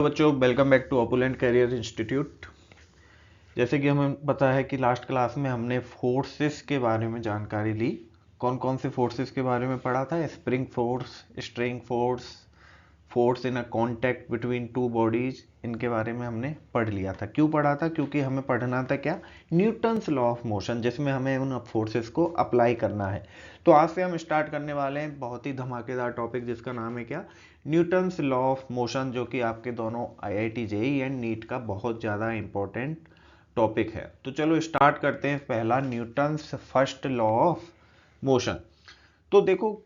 बच्चों, welcome back to Opulent Career Institute. जैसे कि हमें पता है कि लास्ट क्लास में हमने फोर्सेस के बारे में जानकारी ली। कौन कौन से फोर्सेस के बारे में पढ़ा था? Spring force, straying force, force in a contact between two bodies, इनके बारे में हमने पढ़ लिया था। क्यों पढ़ा था? क्योंकि हमें पढ़ना था क्या? न्यूटन्स लॉ ऑफ मोशन, जिसमें हमें उन फोर्सेस को अप्लाई करना है। तो आज से हम स्टार्ट करने वाले हैं बहुत ही धमाकेदार टॉपिक, जिसका नाम है क्या? न्यूटन्स लॉ ऑफ मोशन, जो कि आपके दोनों IIT जेईई एंड नीट का बहुत ज़्यादा इंपॉर्टेंट टॉपिक है। तो चलो स्टार्ट करते हैं। पहला, Newton's first law of motion. तो देखो,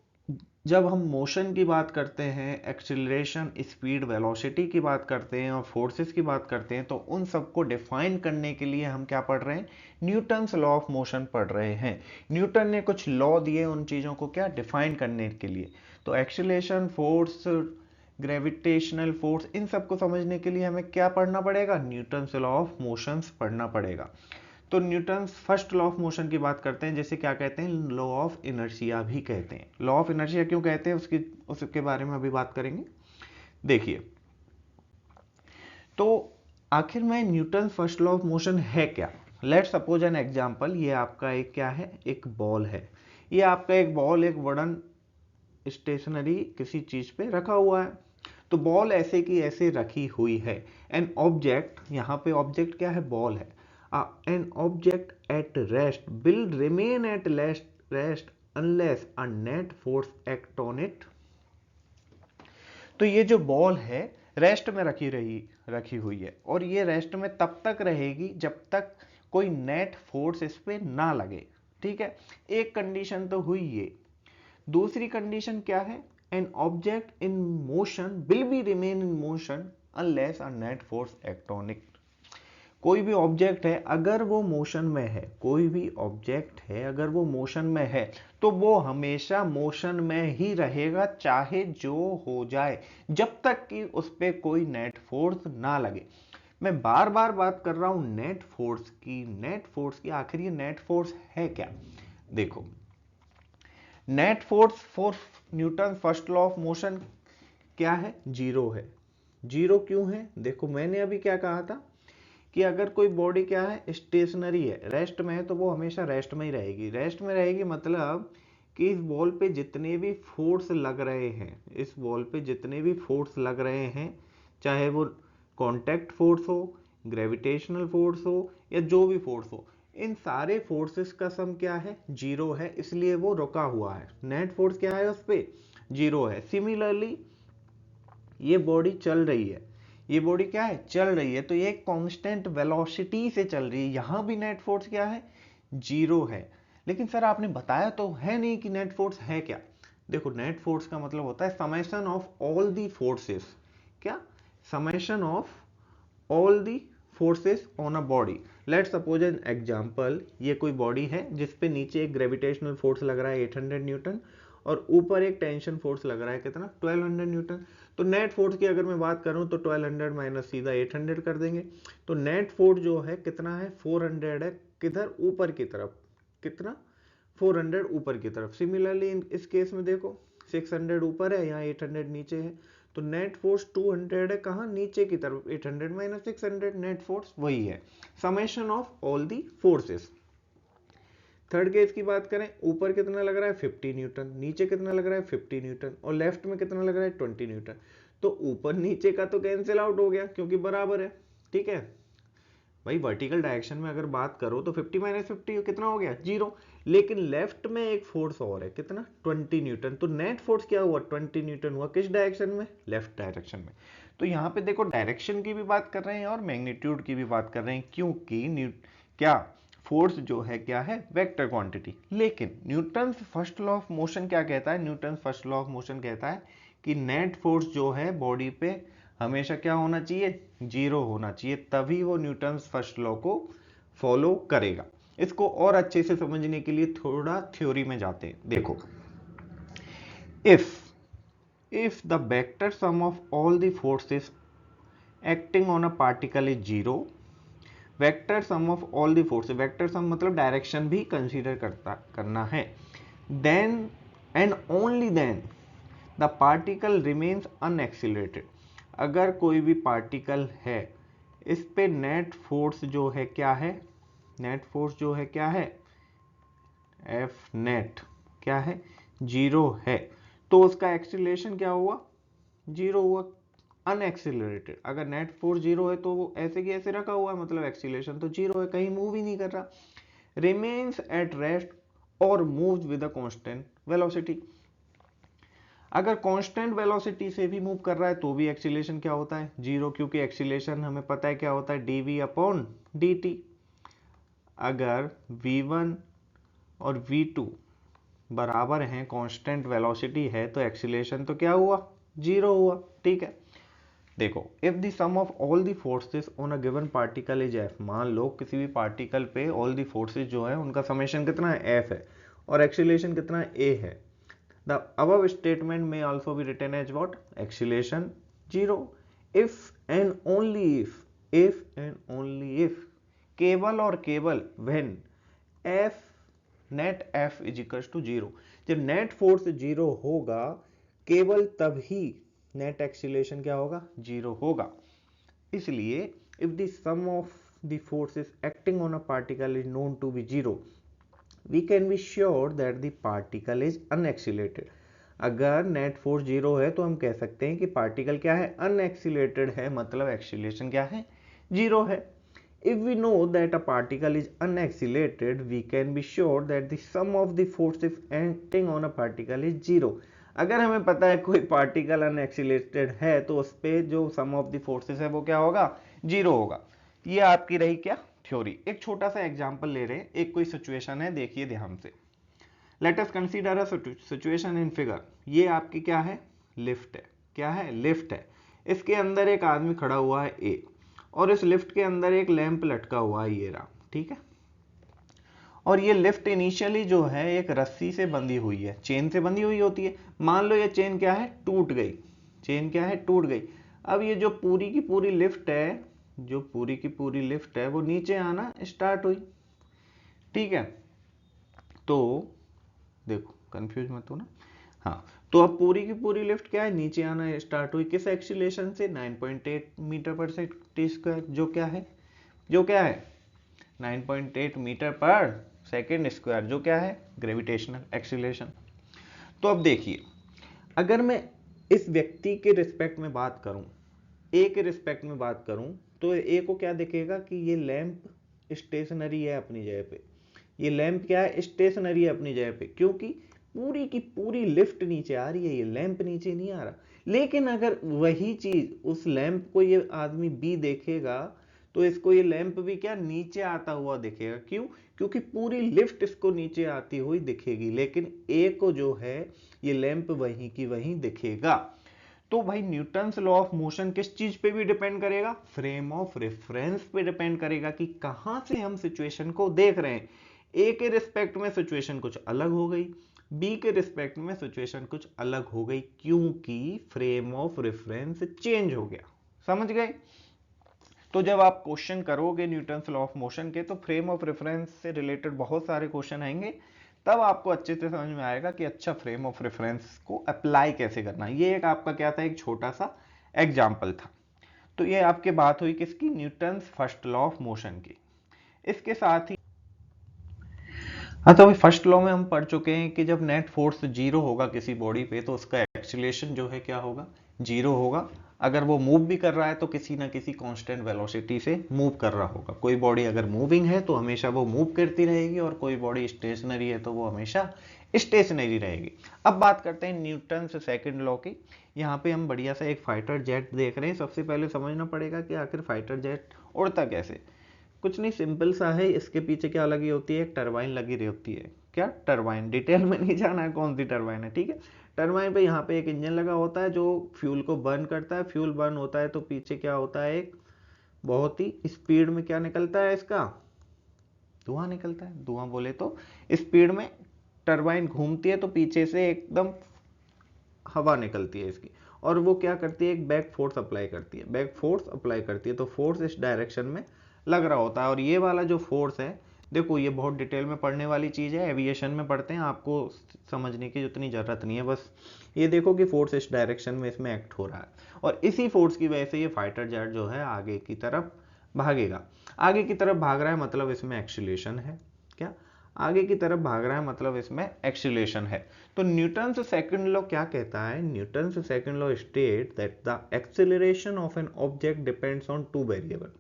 जब हम मोशन की बात करते हैं, एक्सीलरेशन, स्पीड, वेलोसिटी की बात करते हैं और फोर्सेस की बात करते हैं, तो उन सबको डिफाइन करने के लिए हम क्या पढ़ रहे हैं? न्यूटन्स लॉ ऑफ मोशन पढ़ रहे हैं। न्यूटन ने कुछ लॉ दिए उन चीज़ों को क्या डिफाइन करने के लिए। तो एक्सीलरेशन, फोर्स, ग्रेविटेशनल फोर्स, इन सबको समझने के लिए हमें क्या पढ़ना पड़ेगा? न्यूटन्स लॉ ऑफ मोशंस पढ़ना पड़ेगा। तो Newton first law of motion की बात करते हैं, जिसे क्या कहते हैं? लॉ ऑफ इनर्शिया भी कहते हैं। लॉ ऑफ इनर्शिया क्यों कहते हैं, उसके बारे में अभी बात करेंगे। देखिए, तो आखिर में Newton first law of motion है क्या? Let's suppose an example. ये आपका एक क्या है? एक बॉल है। ये आपका एक बॉल एक वुडन स्टेशनरी किसी चीज पे रखा हुआ है। तो बॉल ऐसे की ऐसे रखी हुई है। एन ऑब्जेक्ट, यहाँ पे ऑब्जेक्ट क्या है? बॉल है। An object at rest will remain at rest unless a net force act on it. तो ये जो बॉल है रेस्ट में रखी हुई है, और ये रेस्ट में तब तक रहेगी जब तक कोई नेट फोर्स इस पे ना लगे। ठीक है, एक कंडीशन तो हुई ये। दूसरी कंडीशन क्या है? An object in motion will be remain in motion unless a net force act on it. कोई भी ऑब्जेक्ट है अगर वो मोशन में है, कोई भी ऑब्जेक्ट है अगर वो मोशन में है, तो वो हमेशा मोशन में ही रहेगा, चाहे जो हो जाए, जब तक कि उस पर कोई नेट फोर्स ना लगे। मैं बार बार बात कर रहा हूं नेट फोर्स की। नेट फोर्स की, आखिर ये नेट फोर्स है क्या? देखो, net force for Newton first law of motion क्या है? जीरो है। जीरो क्यों है? देखो, मैंने अभी क्या कहा था कि अगर कोई बॉडी क्या है? स्टेशनरी है, रेस्ट में है, तो वो हमेशा रेस्ट में ही रहेगी। रेस्ट में रहेगी मतलब कि इस बॉल पे जितने भी फोर्स लग रहे हैं, इस बॉल पे जितने भी फोर्स लग रहे हैं, चाहे वो कांटेक्ट फोर्स हो, ग्रेविटेशनल फोर्स हो, या जो भी फोर्स हो, इन सारे फोर्सेस का सम क्या है? जीरो है, इसलिए वो रुका हुआ है। नेट फोर्स क्या है? उस पे जीरो है। सिमिलरली ये बॉडी चल रही है, ये बॉडी क्या है? चल रही है, तो ये कांस्टेंट वेलोसिटी से चल रही है। यहां भी नेट फोर्स क्या है? जीरो है। लेकिन सर आपने बताया तो है नहीं कि नेट फोर्स है क्या। देखो, नेट फोर्स का मतलब होता है summation of all the forces. क्या? Summation of all the forces on a body. Let suppose an example, ये कोई बॉडी है जिसपे नीचे एक ग्रेविटेशनल फोर्स लग रहा है 800 न्यूटन, और ऊपर एक टेंशन फोर्स लग रहा है कितना? 1200 न्यूटन। तो नेट फोर्स की अगर मैं बात करूं तो 1200 माइनस सीधा 800 कर देंगे। तो नेट फोर्स जो है कितना है? 400 है। किधर? ऊपर की तरफ। कितना? 400 ऊपर की तरफ। सिमिलरली इस केस में देखो, 600 ऊपर है, यहाँ 800 नीचे है, तो नेट फोर्स 200 है। कहाँ? नीचे की तरफ। 800 माइनस 600, नेट फोर्स वही है, summation of all the forces. Third case की बात करें, ऊपर कितना लग रहा है? 50 न्यूटन, नीचे कितना लग रहा है? 50 न्यूटन, और लेफ्ट में कितना लग रहा है? 20 न्यूटन। तो ऊपर नीचे का तो कैंसिल आउट हो गया क्योंकि बराबर है। ठीक है भाई, वर्टिकल डायरेक्शन में अगर बात करो तो 50 माइनस 50 कितना हो गया? जीरो। लेकिन लेफ्ट में एक फोर्स और है, कितना? 20 न्यूटन। तो नेट फोर्स क्या हुआ? 20 न्यूटन हुआ। किस डायरेक्शन में? लेफ्ट डायरेक्शन में। तो यहाँ पे देखो, डायरेक्शन की भी बात कर रहे हैं और मैग्नीट्यूड की भी बात कर रहे हैं, क्योंकि क्या फोर्स जो है क्या है? Vector quantity. लेकिन Newton first law of motion क्या कहता है? Newton first law of motion कहता है कि नेट फोर्स जो है बॉडी पे हमेशा क्या होना चाहिए? जीरो होना चाहिए, तभी वो न्यूटन फर्स्ट लॉ को फॉलो करेगा। इसको और अच्छे से समझने के लिए थोड़ा थ्योरी में जाते हैं। देखो, if the vector sum of all the forces acting on a particle is zero, vector sum of all the force, vector sum मतलब डायरेक्शन भी कंसीडर करना है, then and only then the particle remains unaccelerated. अगर कोई भी particle है, इस पे नेट फोर्स जो है क्या है, नेट फोर्स जो है क्या है, एफ नेट क्या है, 0 है, तो उसका एक्सीलरेशन क्या हुआ, 0 हुआ, अनएक्सीलरेटेड। अगर नेट फोर्स 0 है तो वो ऐसे की ऐसे रखा हुआ है, मतलब एक्सीलरेशन तो 0 है, कहीं मूव ही नहीं कर रहा। रिमेन्स एट रेस्ट और moves with a constant velocity. अगर कांस्टेंट वेलोसिटी से भी मूव कर रहा है तो भी एक्सीलरेशन क्या होता है, 0, क्योंकि एक्सीलरेशन हमें पता है क्या होता है, dv अपॉन dt। अगर v1 और v2 बराबर हैं, कांस्टेंट वेलोसिटी है, तो एक्सीलरेशन तो क्या हुआ, 0 हुआ। ठीक है, देखो, if the sum of all the forces on a given particle is F, मान लो किसी भी पार्टिकल पे ऑल द फोर्सेस जो है उनका समेशन कितना है, एफ है, और एक्सीलरेशन कितना है, ए है। द अबव स्टेटमेंट में also be written as what, acceleration 0 if and only if केवल और केवल when F net F is equals to 0, जब नेट फोर्स 0 होगा केवल तभी नेट एक्सीलरेशन क्या होगा, 0 होगा। इसलिए if the sum of the forces acting on a particle is known to be 0, we can be sure that the particle is unaccelerated. अगर net force 0 है तो हम कह सकते हैं कि पार्टिकल क्या है, अनएक्सीलरेटेड है, मतलब एक्सीलरेशन क्या है, 0 है। If we know that a particle is unaccelerated, we can be sure that the sum of the forces acting on a particle is 0. अगर हमें पता है कोई पार्टिकल अनएक्सीलरेटेड है तो उस पे जो सम ऑफ द फोर्सेस है वो क्या होगा, 0 होगा। ये आपकी रही क्या, थ्योरी। एक छोटा सा एग्जांपल ले रहे हैं, एक कोई सिचुएशन है, देखिए ध्यान से। Let us consider a situation in figure. ये आपकी क्या है, लिफ्ट है, क्या है, लिफ्ट है। इसके अंदर एक आदमी खड़ा हुआ है ए, और इस लिफ्ट के अंदर एक लैंप लटका हुआ है, ये रहा, ठीक है। और ये लिफ्ट इनिशियली जो है एक रस्सी से बंधी हुई है, चेन से बंधी हुई होती है। मान लो ये चेन क्या है, टूट गई, चेन क्या है, टूट गई। अब ये जो पूरी की पूरी लिफ्ट है, जो पूरी की पूरी लिफ्ट है वो नीचे आना स्टार्ट हुई, ठीक है। तो देखो, कंफ्यूज मत हो ना, हाँ। तो अब पूरी की पूरी लिफ्ट क्या है, नीचे आना स्टार्ट हुई, किस एक्सीलरेशन से, 9.8 मीटर पर सेकंड स्क्वायर, जो क्या है, जो क्या है 9.8 मीटर पर सेकंड स्क्वायर, जो क्या है, ग्रेविटेशनल एक्सीलरेशन। तो अब देखिए, अगर मैं इस व्यक्ति के रिस्पेक्ट में बात करूं, ए के रिस्पेक्ट में बात करूं, तो ए को क्या दिखेगा कि ये लैंप स्टेशनरी है अपनी जगह पे, ये लैंप क्या है, स्टेशनरी है अपनी जगह पे, क्योंकि पूरी की पूरी लिफ्ट नीचे आ रही है, ये लैंप नीचे नहीं आ रहा। लेकिन अगर वही चीज उस लैंप को ये आदमी बी देखेगा तो इसको ये लैंप भी क्या नीचे आता हुआ दिखेगा, क्यों, क्योंकि पूरी लिफ्ट इसको नीचे आती हुई दिखेगी, लेकिन ए को जो है ये लैंप वहीं की वहीं दिखेगा। तो भाई न्यूटन्स लॉ ऑफ मोशन किस चीज पे भी डिपेंड करेगा, फ्रेम ऑफ रेफरेंस पे डिपेंड करेगा कि कहां से हम सिचुएशन को देख रहे हैं। ए के रिस्पेक्ट में सिचुएशन कुछ अलग हो गई, बी के रिस्पेक्ट में सिचुएशन कुछ अलग हो गई, क्योंकि फ्रेम ऑफ रेफरेंस चेंज हो गया। समझ गए। तो जब आप क्वेश्चन करोगे न्यूटन्स लॉ ऑफ मोशन के, तो फ्रेम ऑफ रेफरेंस से रिलेटेड बहुत सारे क्वेश्चन आएंगे, तब आपको अच्छे से समझ में आएगा कि अच्छा फ्रेम ऑफ रेफरेंस को अप्लाई कैसे करना है। ये एक आपका क्या था, एक छोटा सा एग्जाम्पल था। तो ये आपकी बात हुई किसकी, Newton's first law of motion की। इसके साथ ही हाँ, तो फर्स्ट लॉ में हम पढ़ चुके हैं कि जब नेट फोर्स 0 होगा किसी बॉडी पे तो उसका एक्सीलरेशन जो है क्या होगा, 0 होगा। अगर वो मूव भी कर रहा है तो किसी ना किसी कांस्टेंट वेलोसिटी से मूव कर रहा होगा। कोई बॉडी अगर मूविंग है तो हमेशा वो मूव करती रहेगी, और कोई बॉडी स्टेशनरी है तो वो हमेशा स्टेशनरी रहेगी। अब बात करते हैं न्यूटन से सेकंड लॉ की। यहाँ पे हम बढ़िया सा एक फाइटर जेट देख रहे हैं। सबसे पहले समझना पड़ेगा कि आखिर फाइटर जेट उड़ता कैसे। कुछ नहीं, सिंपल सा है। इसके पीछे क्या लगी होती है, एक टरबाइन लगी रही होती है। क्या टरबाइन, डिटेल में नहीं जाना है कौन सी टरबाइन है, ठीक है। टरबाइन पे यहाँ पे एक इंजन लगा होता है जो फ्यूल को बर्न करता है। फ्यूल बर्न होता है तो पीछे क्या होता है, एक बहुत ही स्पीड में क्या निकलता है, इसका धुआं निकलता है। धुआं बोले तो स्पीड में टरबाइन घूमती है तो पीछे से एकदम हवा निकलती है इसकी, और वो क्या करती है, एक बैक फोर्स अप्लाई करती है। बैक फोर्स अप्लाई करती है तो फोर्स इस डायरेक्शन में लग रहा होता है। और ये वाला जो फोर्स है, देखो ये बहुत डिटेल में पढ़ने वाली चीज़ है, एविएशन में पढ़ते हैं, आपको समझने की उतनी ज़रूरत नहीं है। बस ये देखो कि फोर्स इस डायरेक्शन में इसमें एक्ट हो रहा है, और इसी फोर्स की वजह से ये फाइटर जेट जो है आगे की तरफ भागेगा। आगे की तरफ भाग रहा है मतलब इसमें एक्सीलरेशन है। क्या? आगे की तरफ भाग रहा है मतलब इसमें एक्सीलरेशन है। तो न्यूटन्स सेकंड लॉ क्या कहता है? Newton's second law state that the acceleration of an object depends on two variable.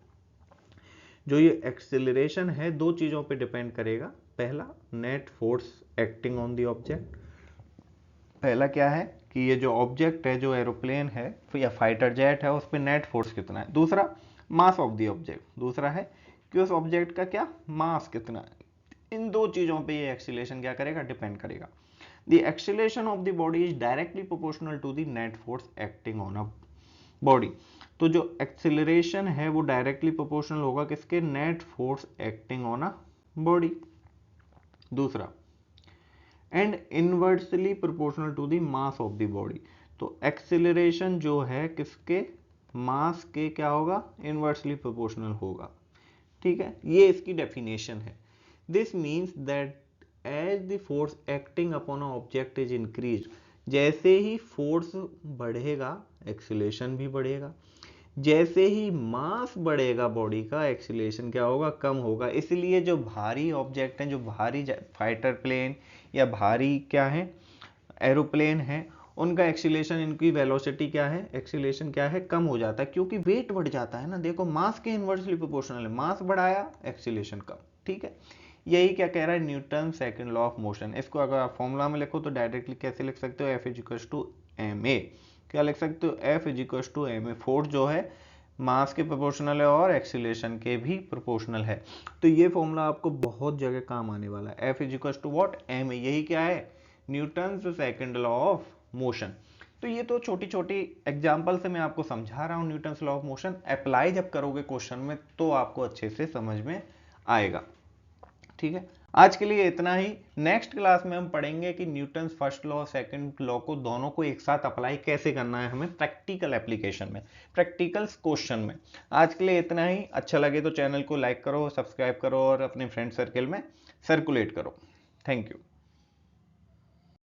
जो ये एक्सीलरेशन है दो चीजों पे डिपेंड करेगा। पहला, net force acting on the object. पहला क्या है कि ये जो ऑब्जेक्ट है, जो एरोप्लेन है या फाइटर जेट है, उस पर नेट फोर्स कितना है। दूसरा, मास ऑफ द ऑब्जेक्ट। दूसरा है कि उस ऑब्जेक्ट का क्या मास कितना है। इन दो चीजों पे ये एक्सीलरेशन क्या करेगा? डिपेंड करेगा। The acceleration of the body is directly proportional to the net force acting on a body. तो जो एक्सीलरेशन है वो डायरेक्टली प्रोपोर्शनल होगा किसके? Net force acting on a body. दूसरा, and inversely proportional to the mass of the body. तो acceleration जो है किसके? मास के क्या होगा? इनवर्सली प्रोपोर्शनल होगा। ठीक है, ये इसकी डेफिनेशन है। This means that as the force acting upon a object is increase, जैसे ही फोर्स बढ़ेगा एक्सीलरेशन भी बढ़ेगा। जैसे ही मास बढ़ेगा बॉडी का, एक्सीलरेशन क्या होगा? कम होगा। इसलिए जो भारी ऑब्जेक्ट हैं, जो भारी फाइटर प्लेन या भारी क्या है एरोप्लेन है, उनका एक्सीलरेशन, इनकी वेलोसिटी क्या है, एक्सीलरेशन क्या है, कम हो जाता है, क्योंकि वेट बढ़ जाता है ना। देखो मास के इनवर्सली प्रोपोर्शनल है, मास बढ़ाया एक्सीलरेशन कम। ठीक है, यही क्या कह रहा है Newton second law of motion. इसको अगर आप फॉर्मूला में लिखो तो डायरेक्टली कैसे लिख सकते हो? F is equal to M A. क्या लिख सकते हो? F is equal to M A. Force जो है मास के प्रोपोर्शनल है और एक्सीलरेशन के भी प्रोपोर्शनल है। तो ये फॉर्मूला आपको बहुत जगह काम आने वाला है। F is equal to what? M A. यही क्या है? Newton second law of motion. तो ये तो छोटी छोटी एग्जांपल से मैं आपको समझा रहा हूँ Newton law of motion. Apply जब करोगे क्वेश्चन में तो आपको अच्छे से समझ में आएगा। ठीक है, आज के लिए इतना ही। नेक्स्ट क्लास में हम पढ़ेंगे कि Newton first law second law को दोनों को एक साथ अप्लाई कैसे करना है हमें प्रैक्टिकल एप्लीकेशन में, प्रैक्टिकल क्वेश्चन में। आज के लिए इतना ही। अच्छा लगे तो चैनल को लाइक करो, सब्सक्राइब करो और अपने फ्रेंड सर्कल में सर्कुलेट करो। Thank you.